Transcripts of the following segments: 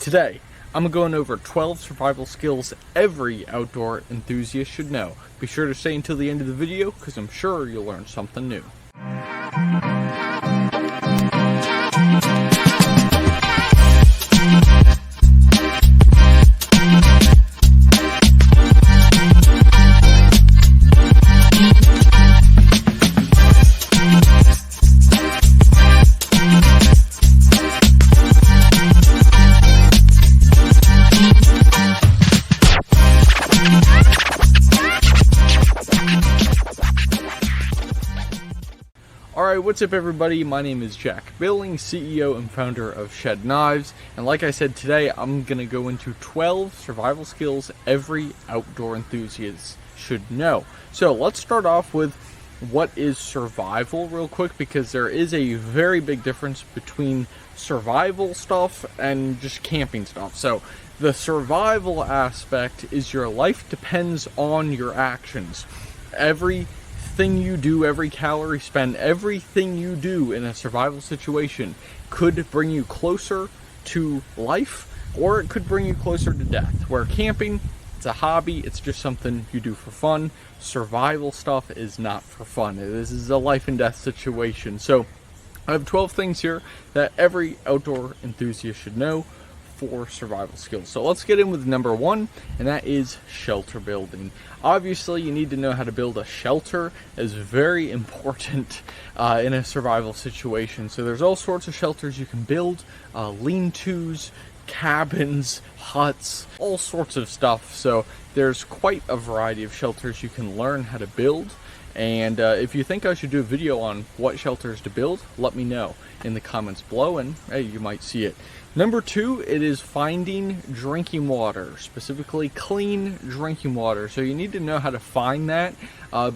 Today, I'm going over 12 survival skills every outdoor enthusiast should know. Be sure to stay until the end of the video because I'm sure you'll learn something new. Alright, what's up everybody? My name is Jack Billing, CEO and founder of shedknives, and like I said, today I'm going to go into 12 survival skills every outdoor enthusiast should know. So let's start off with what is survival real quick, because there is a very big difference between survival stuff and just camping stuff. So the survival aspect is your life depends on your actions. Everything you do, every calorie spent, everything you do in a survival situation could bring you closer to life, or it could bring you closer to death. Where camping, it's a hobby, it's just something you do for fun. Survival stuff is not for fun. This is a life and death situation. So I have 12 things here that every outdoor enthusiast should know for survival skills. So let's get in with number one, and that is shelter building. Obviously, you need to know how to build a shelter. Is very important in a survival situation. So there's all sorts of shelters you can build, lean-tos, cabins, huts, all sorts of stuff. So there's quite a variety of shelters you can learn how to build. And if you think I should do a video on what shelters to build, let me know in the comments below, and hey, you might see it. Number two, it is finding drinking water, specifically clean drinking water. So you need to know how to find that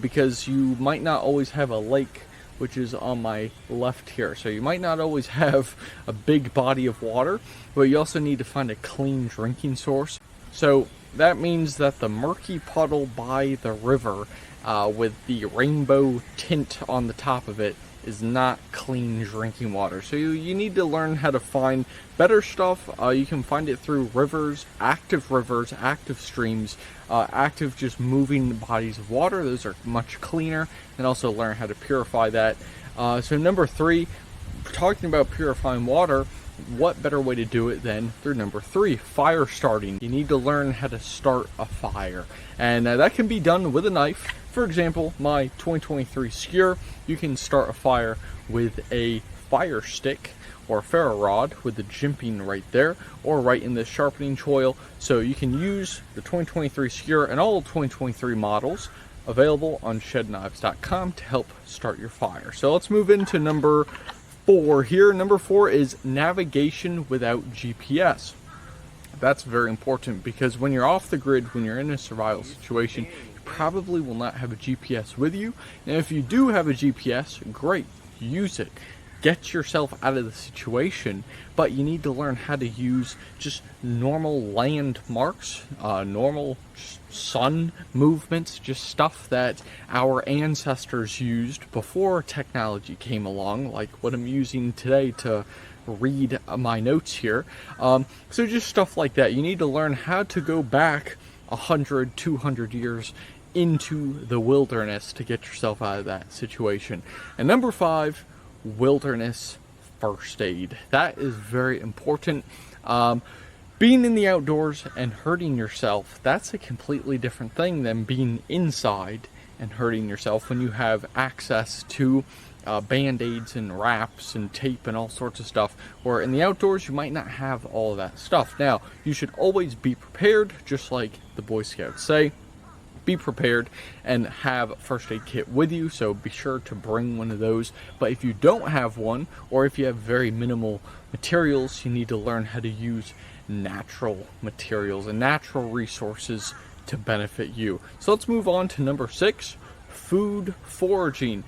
because you might not always have a lake, which is on my left here. So you might not always have a big body of water, but you also need to find a clean drinking source. So that means that the murky puddle by the river with the rainbow tint on the top of it is not clean drinking water. So you need to learn how to find better stuff. You can find it through rivers, active streams, active just moving bodies of water. Those are much cleaner, and also learn how to purify that. So number three, talking about purifying water, what better way to do it than through number three, fire starting. You need to learn how to start a fire, and that can be done with a knife. For example, my 2023 skewer, you can start a fire with a fire stick or a ferro rod with the jimping right there, or right in the sharpening choil. So you can use the 2023 skewer and all 2023 models available on shedknives.com to help start your fire. So let's move into number four here. Number four is navigation without GPS. That's very important because when you're off the grid, when you're in a survival situation, you probably will not have a GPS with you. And if you do have a GPS, great, use it. Get yourself out of the situation, but you need to learn how to use just normal landmarks, normal sun movements, just stuff that our ancestors used before technology came along, like what I'm using today to read my notes here. So just stuff like that. You need to learn how to go back 100, 200 years into the wilderness to get yourself out of that situation. And number five, wilderness first aid. That is very important. Being in the outdoors and hurting yourself, that's a completely different thing than being inside and hurting yourself when you have access to band-aids and wraps and tape and all sorts of stuff, where in the outdoors you might not have all of that stuff. Now, you should always be prepared, just like the Boy Scouts say. Be prepared and have a first aid kit with you, so be sure to bring one of those. But if you don't have one, or if you have very minimal materials, you need to learn how to use natural materials and natural resources to benefit you. So let's move on to number six, food foraging.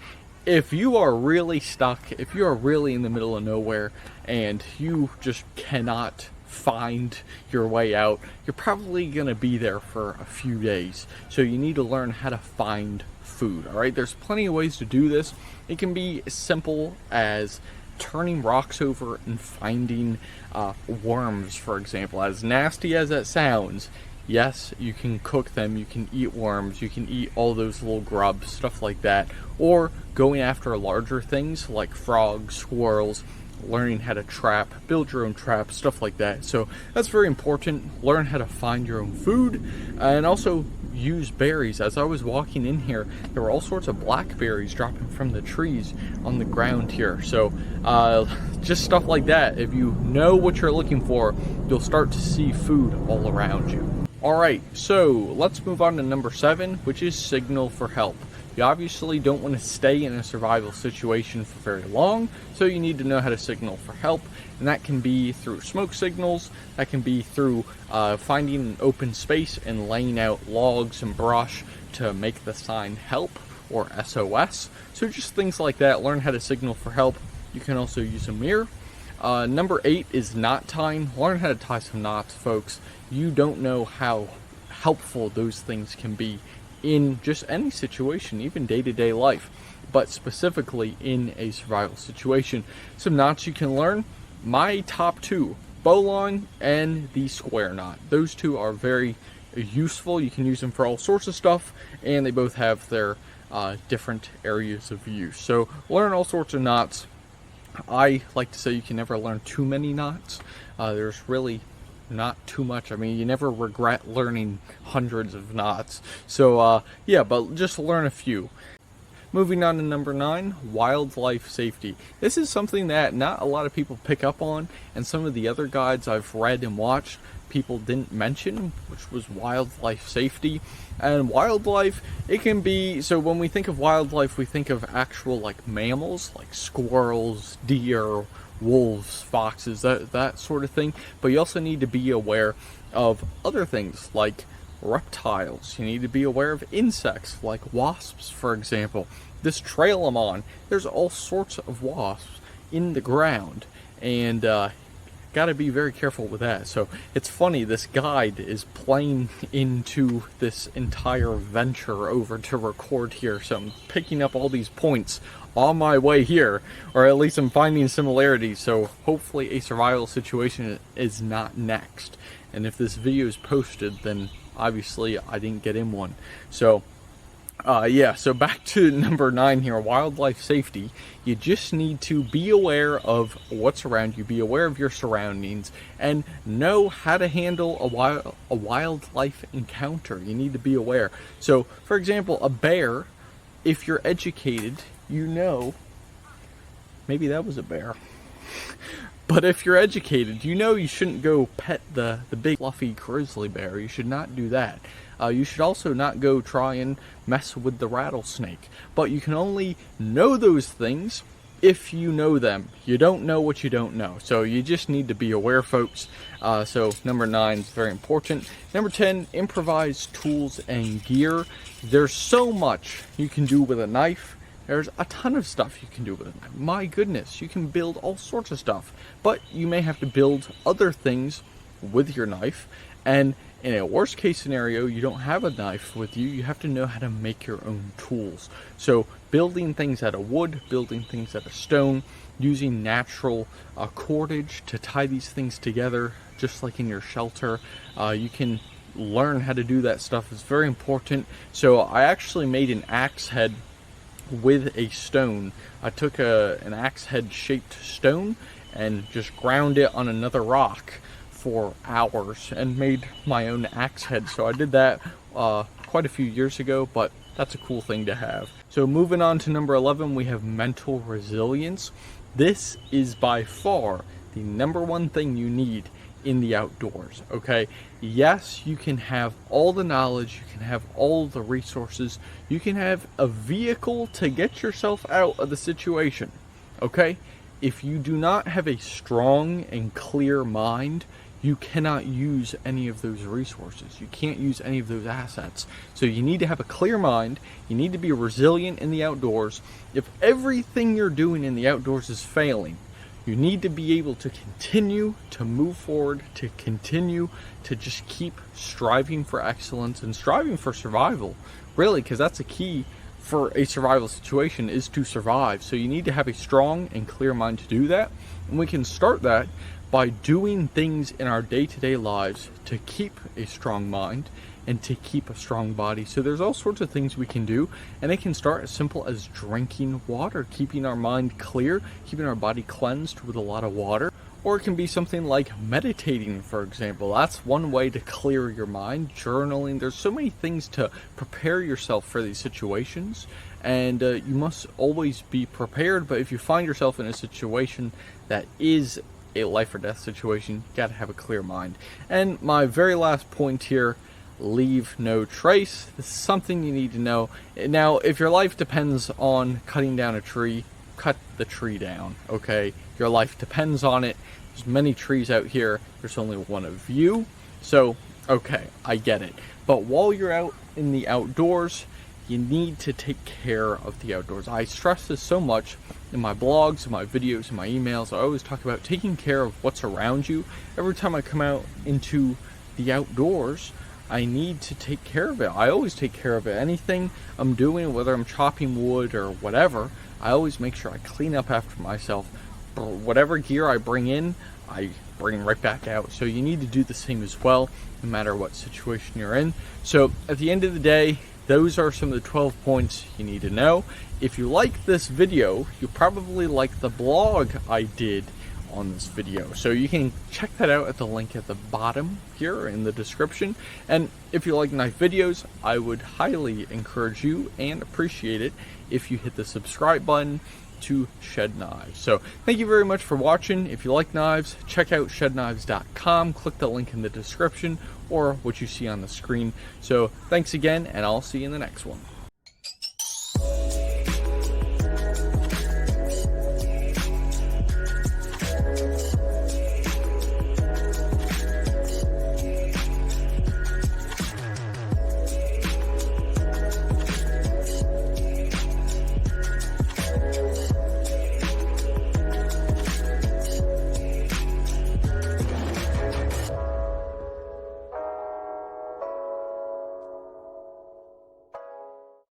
If you are really stuck, if you are really in the middle of nowhere and you just cannot find your way out, you're probably going to be there for a few days. So you need to learn how to find food. All right, there's plenty of ways to do this. It can be as simple as turning rocks over and finding worms, for example. As nasty as that sounds, yes, you can cook them, you can eat worms, you can eat all those little grubs, stuff like that. Or going after larger things like frogs, squirrels, learning how to trap, build your own trap, stuff like that. So that's very important. Learn how to find your own food, and also use berries. As I was walking in here, there were all sorts of blackberries dropping from the trees on the ground here. So just stuff like that. If you know what you're looking for, you'll start to see food all around you. Alright, so let's move on to number 7, which is signal for help. You obviously don't want to stay in a survival situation for very long, so you need to know how to signal for help, and that can be through smoke signals, that can be through finding an open space and laying out logs and brush to make the sign help, or SOS. So just things like that. Learn how to signal for help. You can also use a mirror. Number 8 is knot tying. Learn how to tie some knots, folks. You don't know how helpful those things can be in just any situation, even day-to-day life, but specifically in a survival situation. Some knots you can learn. My top 2, bowline and the square knot. Those two are very useful. You can use them for all sorts of stuff, and they both have their different areas of use. So learn all sorts of knots. I like to say you can never learn too many knots. There's really not too much. I mean, you never regret learning hundreds of knots. So yeah, but just learn a few. Moving on to number 9, wildlife safety. This is something that not a lot of people pick up on, and some of the other guides I've read and watched, people didn't mention, which was wildlife safety. And wildlife, it can be, so when we think of wildlife, we think of actual like mammals, like squirrels, deer, wolves, foxes, that sort of thing. But you also need to be aware of other things like reptiles. You need to be aware of insects like wasps, for example. This trail I'm on, there's all sorts of wasps in the ground, and got to be very careful with that. So it's funny, this guide is playing into this entire venture over to record here, so I'm picking up all these points on my way here, or at least I'm finding similarities. So hopefully a survival situation is not next, and if this video is posted, then obviously I didn't get in one. So yeah, so back to number 9 here, wildlife safety. You just need to be aware of what's around you, be aware of your surroundings, and know how to handle a wildlife encounter. You need to be aware. So, for example, a bear, if you're educated, you know, maybe that was a bear. But if you're educated, you know you shouldn't go pet the big fluffy grizzly bear. You should not do that. You should also not go try and mess with the rattlesnake. But you can only know those things if you know them. You don't know what you don't know. So you just need to be aware, folks. So number 9 is very important. Number 10, improvise tools and gear. There's so much you can do with a knife. There's a ton of stuff you can do with a knife. My goodness, you can build all sorts of stuff. But you may have to build other things with your knife. And in a worst case scenario, you don't have a knife with you. You have to know how to make your own tools. So building things out of wood, building things out of stone, using natural cordage to tie these things together, just like in your shelter. You can learn how to do that stuff. It's very important. So I actually made an axe head with a stone. I took an axe head shaped stone and just ground it on another rock for hours and made my own axe head. So I did that quite a few years ago, but that's a cool thing to have. So moving on to number 11, we have mental resilience. This is by far the number 1 thing you need in the outdoors, okay? Yes, you can have all the knowledge, you can have all the resources, you can have a vehicle to get yourself out of the situation, okay? If you do not have a strong and clear mind, you cannot use any of those resources. You can't use any of those assets. So you need to have a clear mind. You need to be resilient in the outdoors. If everything you're doing in the outdoors is failing, you need to be able to continue to move forward, to continue to just keep striving for excellence and striving for survival, really, because that's a key for a survival situation is to survive. So you need to have a strong and clear mind to do that. And we can start that by doing things in our day-to-day lives to keep a strong mind and to keep a strong body. So there's all sorts of things we can do, and it can start as simple as drinking water, keeping our mind clear, keeping our body cleansed with a lot of water. Or it can be something like meditating, for example. That's one way to clear your mind. Journaling. There's so many things to prepare yourself for these situations, and you must always be prepared. But if you find yourself in a situation that is a life or death situation, you got to have a clear mind. And my very last point here, leave no trace. This is something you need to know. Now, if your life depends on cutting down a tree, cut the tree down, okay? Your life depends on it. There's many trees out here. There's only one of you. So, okay, I get it. But while you're out in the outdoors, you need to take care of the outdoors. I stress this so much in my blogs, in my videos, in my emails. I always talk about taking care of what's around you. Every time I come out into the outdoors, I need to take care of it. I always take care of it. Anything I'm doing, whether I'm chopping wood or whatever, I always make sure I clean up after myself. Whatever gear I bring in, I bring right back out. So you need to do the same as well, no matter what situation you're in. So at the end of the day, those are some of the 12 points you need to know. If you like this video, you probably like the blog I did on this video. So you can check that out at the link at the bottom here in the description. And if you like knife videos, I would highly encourage you and appreciate it if you hit the subscribe button to Shed Knives. So thank you very much for watching. If you like knives, check out shedknives.com. Click the link in the description or what you see on the screen. So thanks again, and I'll see you in the next one.